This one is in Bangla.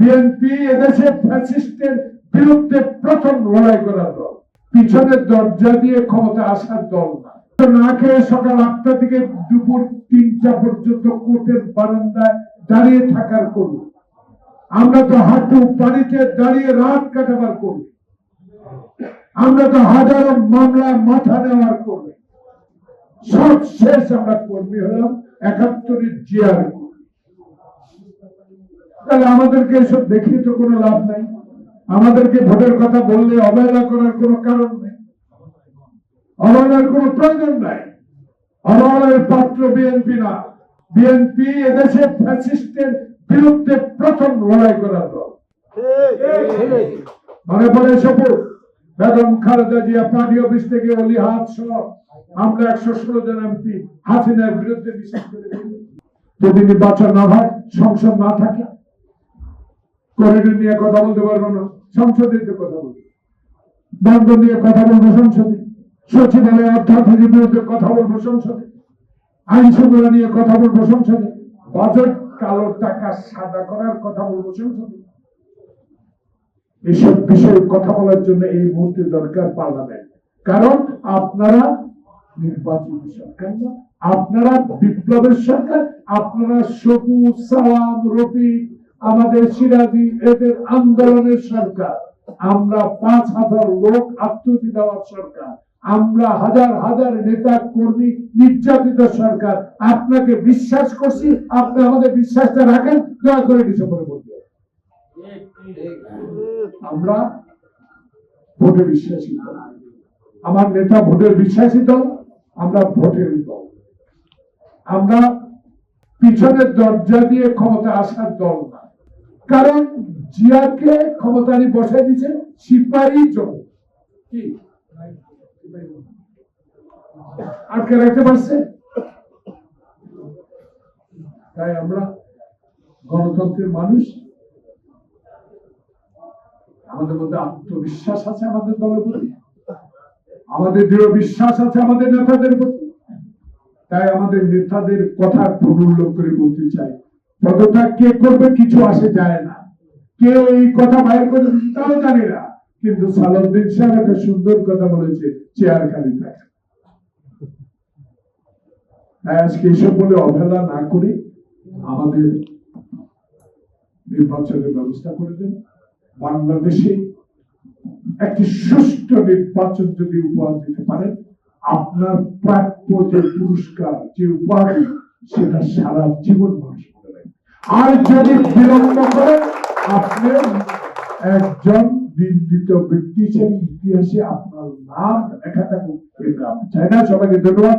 বিএনপি এদেশে ফ্যাসিস্টের বিরুদ্ধে প্রথম লড়াই করার দল, পিছনের দরজা দিয়ে ক্ষমতা আসার দল না। না খেয়ে সকাল 8টা থেকে দুপুর 3টা পর্যন্ত কোর্টের বারান্দায় দাঁড়িয়ে থাকার করব। আমরা তো হাঁটু পানিতে দাঁড়িয়ে রাত কাটাবার করব। আমরা তো হাজারো মামলায় মাথা নেওয়ার করব। সব শেষ আমরা কর্মী হলাম 71-এর জিয়ার। তাহলে আমাদেরকে এসব দেখিয়ে তো কোনো লাভ নাই। আমাদেরকে ভোটের কথা বললে অবহেলা করার কোনো কারণ নেই, অবহেলার কোনো প্রয়োজন নাই। অবহেলার পাত্র বিএনপি না। বিএনপি এদেশে ফ্যাসিস্টের বিরুদ্ধে প্রথম লড়াই করার দল। মনে পড়ে শপথ বেগম খালেদা জিয়া পার্টি অফিস থেকে অলি হাত সহ আমরা 116 জন এমপি হাসিনার বিরুদ্ধে বিশেষ করে যদি নির্বাচন না হয়, সংসদ না থাকে, করিডোর নিয়ে কথা বলতে পারবো না, সংসদে কথা বলবো, বন্ধ নিয়ে কথা বলবো সংসদে, সচিবালয় অর্থনীতির বিরুদ্ধে কথা বলবো সংসদে, আইন শৃঙ্খলা নিয়ে কথা বলবো সংসদে, বাজেট কালো টাকা সাদা করার কথা বলবো সংসদে। এসব বিষয়ে কথা বলার জন্য এই মুহূর্তে দরকার পার্লামেন্ট। কারণ আপনারা নির্বাচিত সরকার না, আপনারা বিপ্লবের সরকার। আপনারা সবুজ, সালাম, রফিক, আমাদের সিরাজি, এদের আন্দোলনের সরকার। আমরা 5,000 লোক আত্মহত্যা দেওয়ার সরকার। আমরা হাজার হাজার নেতা কর্মী নির্যাতিত সরকার। আপনাকে বিশ্বাস করছি, আপনি আমাদের বিশ্বাসটা রাখেন। দয়া করে ডিসেম্বরে বলতে আমরা ভোটে বিশ্বাসী দল। আমার নেতা ভোটের বিশ্বাসী দল, আমরা ভোটের দল। আমরা পিছনের দরজা দিয়ে ক্ষমতা আসার দল না। কারণ জিয়াকে ক্ষমতায় বসাই দিচ্ছে সিপাহী জন্য, কি আটকে রাখতে পারছে। তাই আমরা গণতন্ত্রের মানুষ, আমাদের মধ্যে আত্মবিশ্বাস আছে আমাদের দলের প্রতি, আমাদের দৃঢ় বিশ্বাস আছে আমাদের নেতাদের প্রতি। তাই আমাদের নেতাদের কথা পুনর্লোক করে বলতে চাই, পদত্যাগ কে করবে কিছু আসে যায় না, কেউ এই কথা বাইর করে তাও জানি না। কিন্তু সালাউদ্দিন সাহেব একটা সুন্দর কথা বলেছে, চেয়ার খালি থাকে। তাই আজকে এসব বলে অবহেলা না করে আমাদের নির্বাচনের ব্যবস্থা করে দেন। বাংলাদেশে একটি সুষ্ঠু নির্বাচন যদি উপহার দিতে পারেন, আপনার প্রাপ্য যে পুরস্কার, যে উপাধি, সেটা সারা জীবন মানুষ করে। আর যদি বিলম্ব করেন, আপনি একজন নিন্দিত ব্যক্তি হিসেবে ইতিহাসে আপনার নাম লেখা থাকুক, এটা আমি চাই না। সবাইকে ধন্যবাদ।